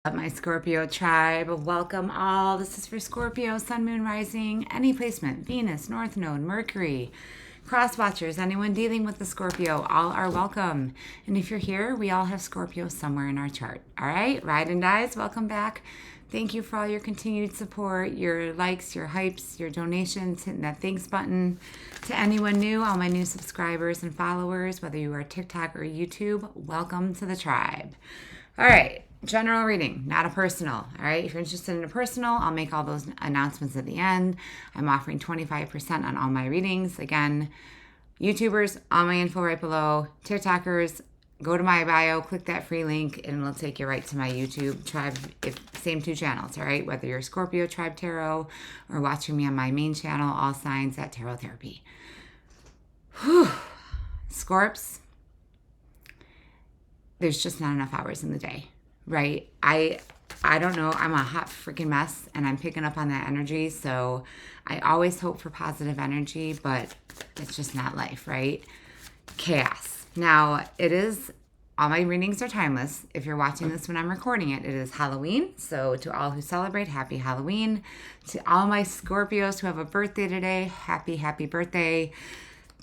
Up, my Scorpio tribe? Welcome all. This is for Scorpio, Sun, Moon, Rising, any placement, Venus, North Node, Mercury, cross watchers, anyone dealing with the Scorpio, all are welcome. And if you're here, we all have Scorpio somewhere in our chart. All right, ride and dies, welcome back. Thank you for all your continued support, your likes, your hypes, your donations, hitting that thanks button. To anyone new, all my new subscribers and followers, whether you are TikTok or YouTube, welcome to the tribe. All right, general reading, not a personal. All right, if you're interested in a personal, I'll make all those announcements at the end. I'm offering 25% on all my readings. Again, YouTubers, all my info right below. TikTokers, go to my bio, click that free link, and it'll take you right to my YouTube tribe. Same two channels, all right? Whether you're Scorpio Tribe Tarot or watching me on my main channel, all signs at Tarot Therapy. Whew. Scorps, there's just not enough hours in the day, right? I don't know. I'm a hot freaking mess, and I'm picking up on that energy. So I always hope for positive energy, but it's just not life, right? Chaos. Now, all my readings are timeless. If you're watching this when I'm recording it, it is Halloween. So to all who celebrate, happy Halloween. To all my Scorpios who have a birthday today, happy, happy birthday.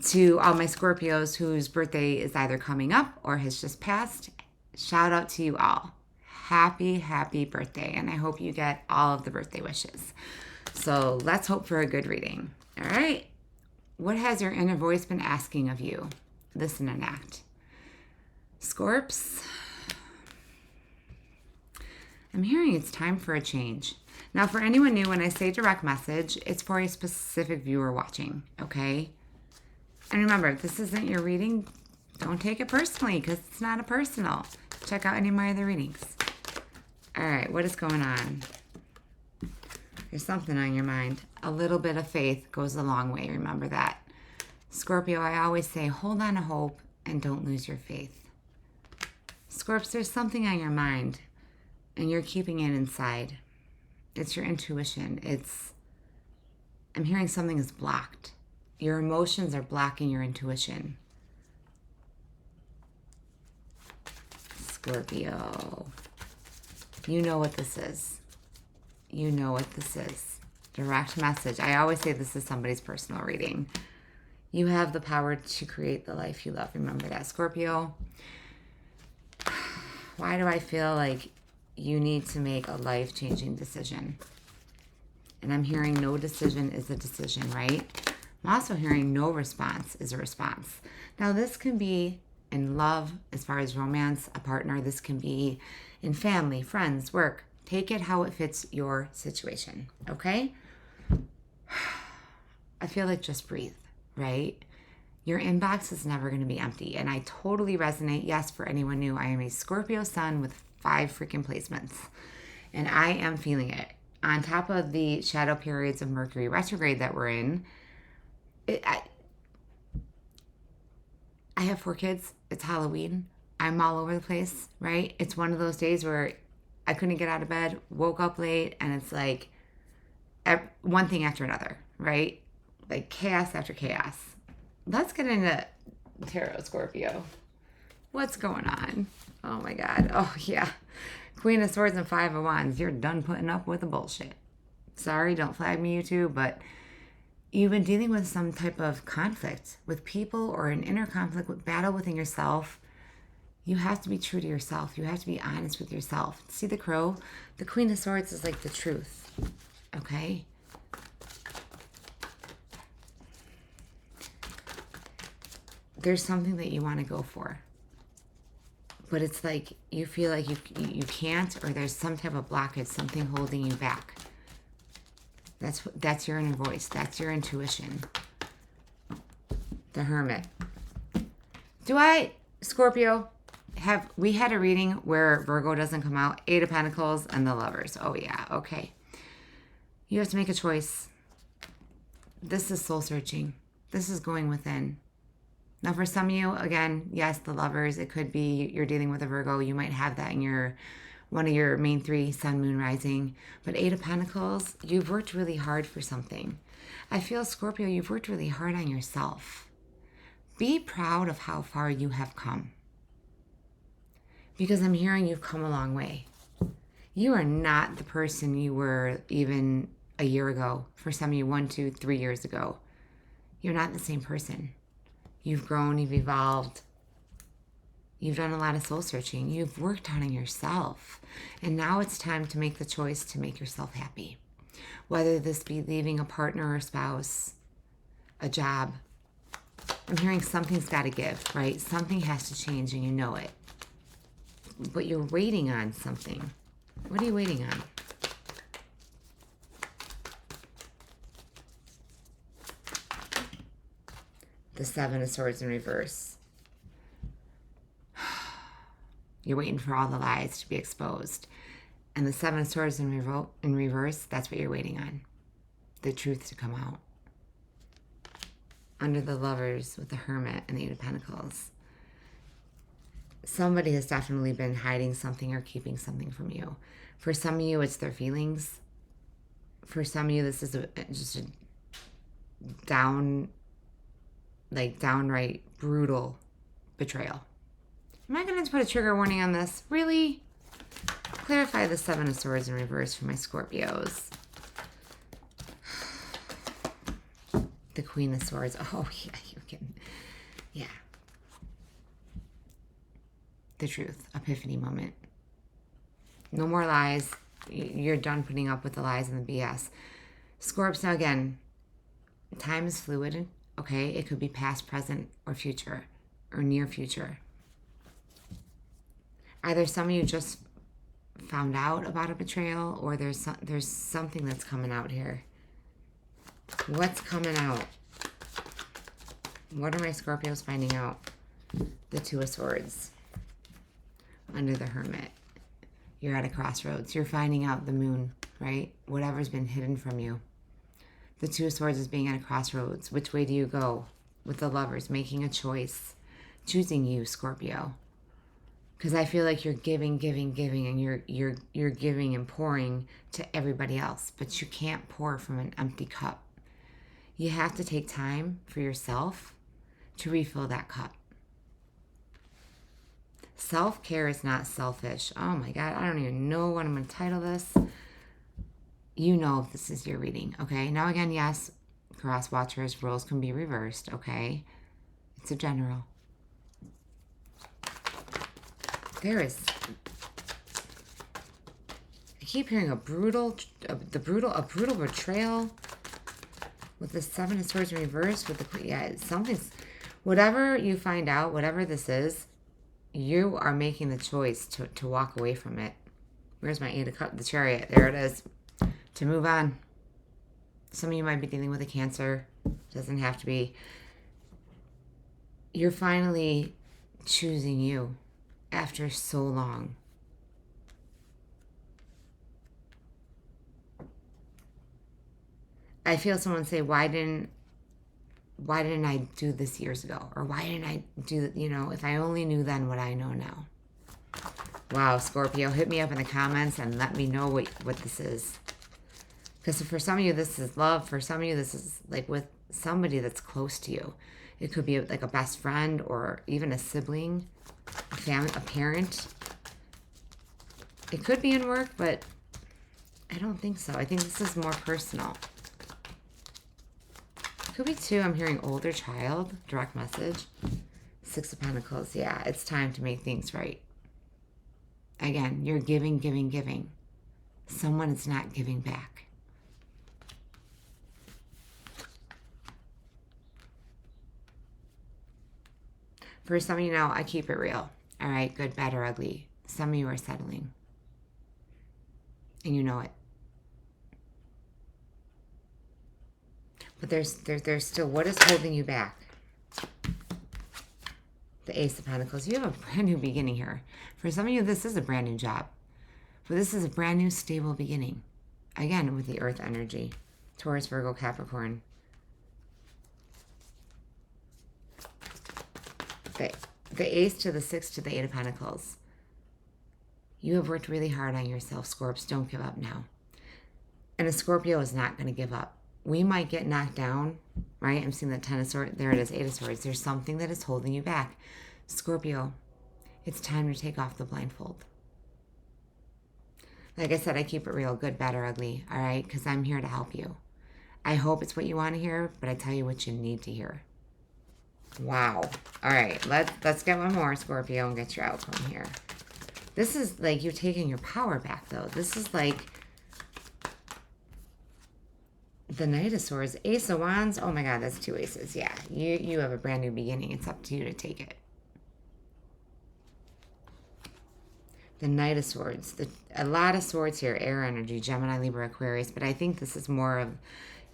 To all my Scorpios whose birthday is either coming up or has just passed, shout out to you all. Happy, happy birthday. And I hope you get all of the birthday wishes. So let's hope for a good reading. All right. What has your inner voice been asking of you? Listen and act. Scorps, I'm hearing it's time for a change. Now, for anyone new, when I say direct message, it's for a specific viewer watching, okay? And remember, if this isn't your reading, don't take it personally because it's not a personal. Check out any of my other readings. All right, what is going on? There's something on your mind. A little bit of faith goes a long way. Remember that. Scorpio, I always say, hold on to hope and don't lose your faith. Scorps, there's something on your mind and you're keeping it inside. It's your intuition. I'm hearing something is blocked. Your emotions are blocking your intuition. Scorpio, you know what this is. You know what this is. Direct message. I always say this is somebody's personal reading. You have the power to create the life you love. Remember that, Scorpio. Why do I feel like you need to make a life-changing decision? And I'm hearing no decision is a decision, right? I'm also hearing no response is a response. Now, this can be in love, as far as romance, a partner. This can be in family, friends, work. Take it how it fits your situation, okay? I feel like just breathe, right? Your inbox is never going to be empty. And I totally resonate. Yes, for anyone new, I am a Scorpio sun with 5 freaking placements. And I am feeling it. On top of the shadow periods of Mercury retrograde that we're in, I have 4 kids. It's Halloween. I'm all over the place, right? It's one of those days where I couldn't get out of bed, woke up late, and it's like one thing after another, right? Like chaos after chaos. Let's get into tarot, Scorpio. What's going on? Oh my God. Oh yeah. Queen of Swords and 5 of Wands. You're done putting up with the bullshit. Sorry, don't flag me, YouTube, but you've been dealing with some type of conflict with people or an inner conflict with battle within yourself. You have to be true to yourself. You have to be honest with yourself. See the crow? The Queen of Swords is like the truth. Okay? There's something that you want to go for. But it's like you feel like you can't, or there's some type of blockage, something holding you back. That's your inner voice. That's your intuition. The Hermit. Scorpio, we had a reading where Virgo doesn't come out? 8 of Pentacles and the Lovers. Oh yeah, okay. You have to make a choice. This is soul searching. This is going within. Now for some of you, again, yes, the Lovers, it could be you're dealing with a Virgo. You might have that in one of your main 3, Sun, Moon, Rising. But 8 of Pentacles, you've worked really hard for something. I feel, Scorpio, you've worked really hard on yourself. Be proud of how far you have come. Because I'm hearing you've come a long way. You are not the person you were even a year ago. For some of you, 1, 2, 3 years ago. You're not the same person. You've grown, you've evolved. You've done a lot of soul searching. You've worked on yourself. And now it's time to make the choice to make yourself happy. Whether this be leaving a partner or spouse, a job. I'm hearing something's got to give, right? Something has to change and you know it. But you're waiting on something. What are you waiting on? The Seven of Swords in reverse. You're waiting for all the lies to be exposed. And the Seven of Swords in reverse, that's what you're waiting on. The truth to come out. Under the Lovers with the Hermit and the Eight of Pentacles. Somebody has definitely been hiding something or keeping something from you. For some of you, it's their feelings. For some of you, this is just a downright brutal betrayal. Am I going to put a trigger warning on this? Really? Clarify the Seven of Swords in reverse for my Scorpios. The Queen of Swords. Oh, yeah, you're kidding. Yeah. The truth. Epiphany moment. No more lies. You're done putting up with the lies and the BS. Scorps, now again, time is fluid, okay? It could be past, present, or future, or near future. Either some of you just found out about a betrayal, or there's something that's coming out here. What's coming out? What are my Scorpios finding out? The Two of Swords. Under the Hermit. You're at a crossroads. You're finding out the moon, right? Whatever's been hidden from you. The Two of Swords is being at a crossroads. Which way do you go? With the Lovers, making a choice. Choosing you, Scorpio. Because I feel like you're giving, and you're giving and pouring to everybody else. But you can't pour from an empty cup. You have to take time for yourself to refill that cup. Self-care is not selfish. Oh my God, I don't even know what I'm going to title this. You know if this is your reading, okay? Now again, yes, cross watchers, roles can be reversed, okay? It's a general. There is... I keep hearing a brutal betrayal with the Seven of Swords in reverse with the... Yeah, something's... Whatever you find out, whatever this is, you are making the choice to walk away from it. Where's my Eight of Cups? The Chariot. There it is. To move on. Some of you might be dealing with a Cancer. Doesn't have to be. You're finally choosing you after so long. I feel someone say, why didn't I do this years ago? Or why didn't I do, if I only knew then what I know now. Wow, Scorpio, hit me up in the comments and let me know what this is. Because for some of you, this is love. For some of you, this is like with somebody that's close to you. It could be like a best friend or even a sibling, a family, a parent. It could be in work, but I don't think so. I think this is more personal. Could be too, I'm hearing older child, direct message. Six of Pentacles, yeah, it's time to make things right. Again, you're giving. Someone is not giving back. For some of you now, I keep it real. All right, good, bad, or ugly. Some of you are settling. And you know it. But there's still, what is holding you back? The Ace of Pentacles. You have a brand new beginning here. For some of you, this is a brand new job. But this is a brand new stable beginning. Again, with the Earth energy. Taurus, Virgo, Capricorn. The Ace to the Six to the Eight of Pentacles. You have worked really hard on yourself, Scorps. Don't give up now. And a Scorpio is not going to give up. We might get knocked down, right? I'm seeing that Ten of Swords. There it is, Eight of Swords. There's something that is holding you back. Scorpio, it's time to take off the blindfold. Like I said, I keep it real, good, bad, or ugly, all right? Because I'm here to help you. I hope it's what you want to hear, but I tell you what you need to hear. Wow. All right, let's get one more, Scorpio, and get your outcome here. This is like you're taking your power back, though. This is like the Knight of Swords, Ace of Wands. Oh my God, that's 2 aces. Yeah, you have a brand new beginning. It's up to you to take it. The Knight of Swords. A lot of swords here. Air energy, Gemini, Libra, Aquarius. But I think this is more of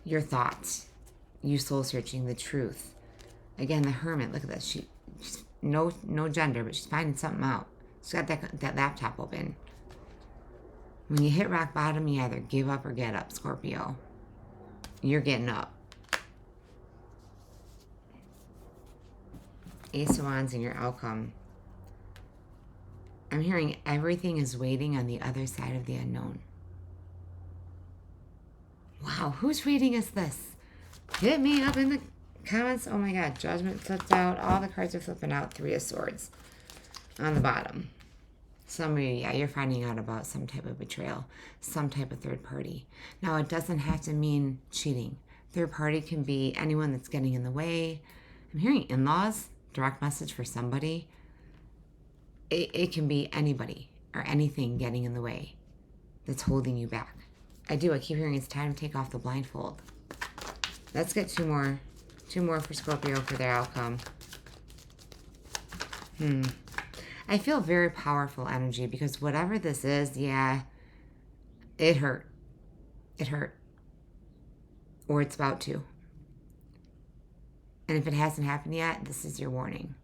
your thoughts. You soul searching the truth. Again, the Hermit. Look at this. She's no gender, but she's finding something out. She's got that laptop open. When you hit rock bottom, you either give up or get up, Scorpio. You're getting up. Ace of Wands and your outcome. I'm hearing everything is waiting on the other side of the unknown. Wow, whose reading is this? Hit me up in the comments. Oh my God, Judgment flipped out. All the cards are flipping out. 3 of Swords on the bottom. Some of you, yeah, you're finding out about some type of betrayal, some type of third party. Now, it doesn't have to mean cheating. Third party can be anyone that's getting in the way. I'm hearing in-laws, direct message for somebody. It can be anybody or anything getting in the way that's holding you back. I keep hearing it's time to take off the blindfold. Let's get two more for Scorpio for their outcome. I feel very powerful energy because whatever this is, yeah, it hurt. It hurt. Or it's about to. And if it hasn't happened yet, this is your warning.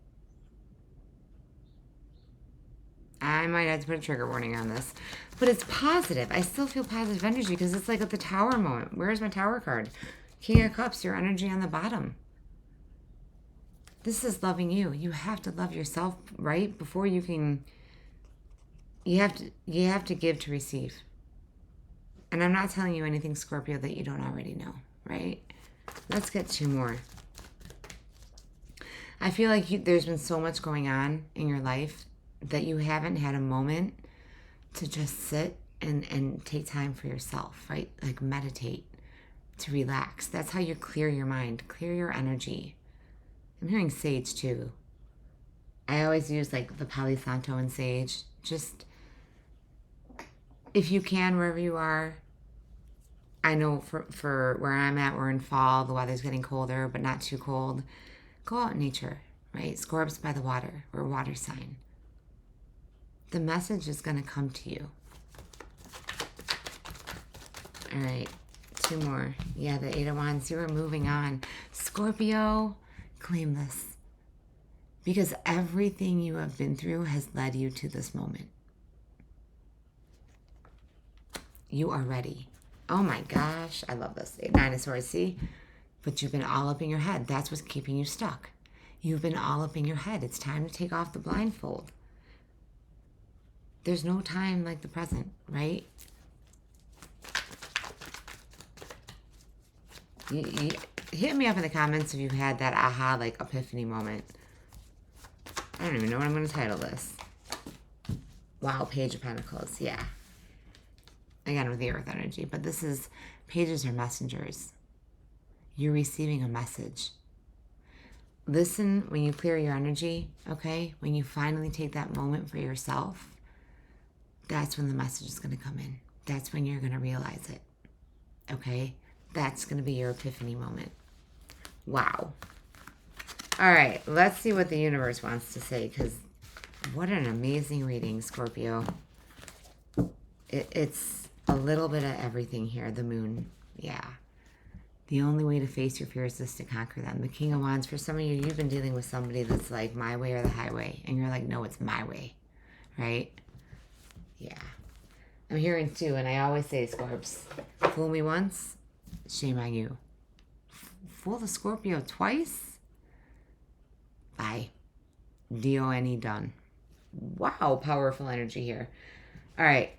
I might have to put a trigger warning on this. But it's positive. I still feel positive energy because it's like at the Tower moment. Where's my Tower card? King of Cups, your energy on the bottom. This is loving you. You have to love yourself, right? Before you can... You have to give to receive. And I'm not telling you anything, Scorpio, that you don't already know, right? Let's get 2 more. I feel like there's been so much going on in your life that you haven't had a moment to just sit and take time for yourself, right? Like meditate, to relax. That's how you clear your mind, clear your energy. I'm hearing sage too. I always use like the Palo Santo and sage. Just, if you can, wherever you are. I know for where I'm at, we're in fall, the weather's getting colder, but not too cold. Go out in nature, right? Scorps by the water. We're a water sign. The message is going to come to you. All right, 2 more. Yeah, the 8 of Wands, you are moving on. Scorpio, claim this. Because everything you have been through has led you to this moment. You are ready. Oh my gosh, I love this. 9 of Swords, see? But you've been all up in your head. That's what's keeping you stuck. You've been all up in your head. It's time to take off the blindfold. There's no time like the present, right? You hit me up in the comments if you've had that aha, like, epiphany moment. I don't even know what I'm going to title this. Wow, Page of Pentacles, yeah. Again, with the earth energy. But this is, pages are messengers. You're receiving a message. Listen when you clear your energy, okay? When you finally take that moment for yourself, that's when the message is going to come in. That's when you're going to realize it, okay? That's going to be your epiphany moment. Wow. All right, let's see what the universe wants to say, because what an amazing reading, Scorpio. It's a little bit of everything here. The moon, yeah. The only way to face your fears is to conquer them. The King of Wands, for some of you, you've been dealing with somebody that's like my way or the highway. And you're like, no, it's my way, right? Yeah. I'm hearing too, and I always say, Scorps, fool me once, shame on you. Fool the Scorpio twice? Bye. D-O-N-E, done. Wow, powerful energy here. All right.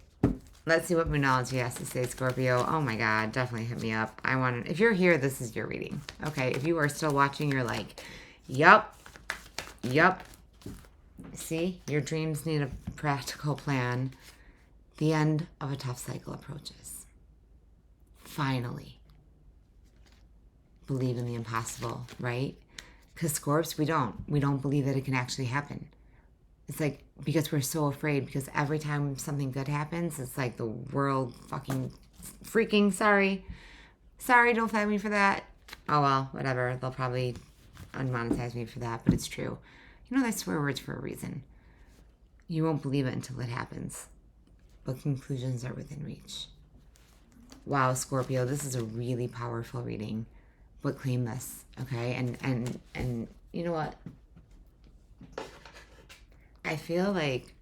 Let's see what Moonology has to say, Scorpio. Oh my God, definitely hit me up. If you're here, this is your reading. Okay, if you are still watching, you're like, yup. See, your dreams need a practical plan. The end of a tough cycle approaches. Finally. Believe in the impossible, right? Because Scorps, we don't believe that it can actually happen. It's like, because we're so afraid, because every time something good happens, it's like the world freaking, sorry, don't flag me for that. Oh well, whatever, they'll probably unmonetize me for that, but it's true. You know, they swear words for a reason. You won't believe it until it happens, but conclusions are within reach. Wow, Scorpio, this is a really powerful reading, but claim this, okay? And you know what? I feel like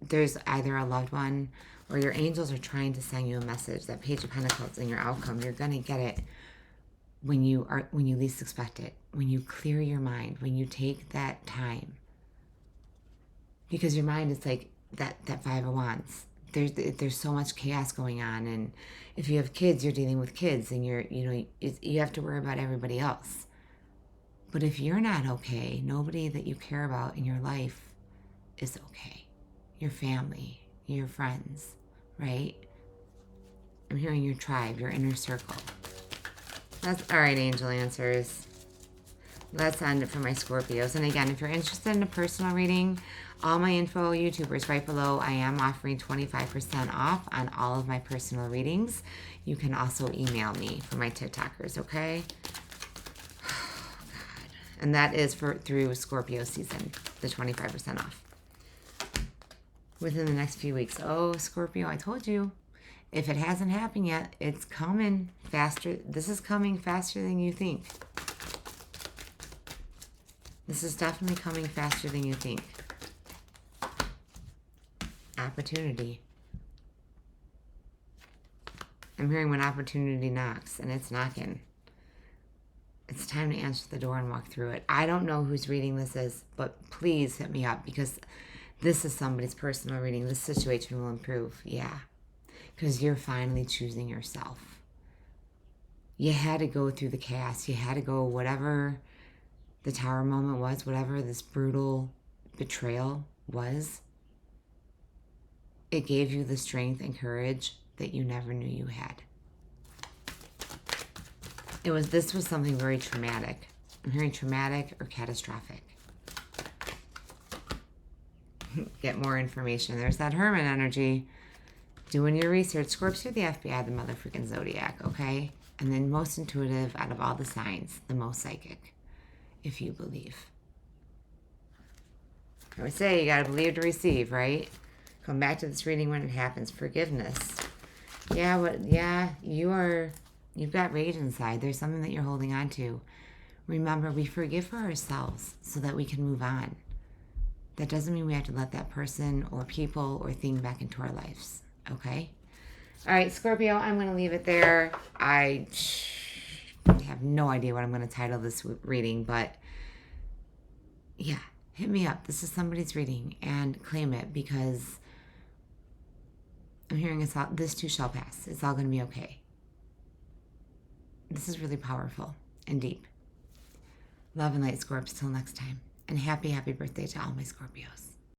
there's either a loved one or your angels are trying to send you a message. That Page of Pentacles in your outcome, you're gonna get it when you least expect it, when you clear your mind, when you take that time. Because your mind is like that Five of Wands. There's so much chaos going on, and if you have kids, you're dealing with kids, and you have to worry about everybody else. But if you're not okay, nobody that you care about in your life is okay. Your family, your friends, right? I'm hearing your tribe, your inner circle. That's all right, angel answers. Let's end it for my Scorpios. And again, if you're interested in a personal reading, all my info, YouTubers, right below, I am offering 25% off on all of my personal readings. You can also email me for my TikTokers, okay? Oh, God. And that is through Scorpio season, the 25% off. Within the next few weeks. Oh, Scorpio, I told you. If it hasn't happened yet, it's coming faster. This is coming faster than you think. This is definitely coming faster than you think. Opportunity. I'm hearing when opportunity knocks, and it's knocking. It's time to answer the door and walk through it. I don't know whose reading this is, but please hit me up, because this is somebody's personal reading. This situation will improve. Yeah. Because you're finally choosing yourself. You had to go through the chaos. You had to go whatever the Tower moment was, whatever this brutal betrayal was. It gave you the strength and courage that you never knew you had. This was something very traumatic. I'm hearing traumatic or catastrophic. Get more information. There's that Hermit energy. Doing your research. Scorps, you're the FBI, the motherfucking zodiac, okay? And then most intuitive out of all the signs, the most psychic, if you believe. I would say you gotta believe to receive, right? Come back to this reading when it happens. Forgiveness. Yeah, you've got rage inside. There's something that you're holding on to. Remember, we forgive for ourselves so that we can move on. That doesn't mean we have to let that person or people or thing back into our lives. Okay? All right, Scorpio, I'm going to leave it there. I have no idea what I'm going to title this reading, but yeah, hit me up. This is somebody's reading, and claim it, because I'm hearing this too shall pass. It's all going to be okay. This is really powerful and deep. Love and light, Scorps. Till next time. And happy birthday to all my Scorpios.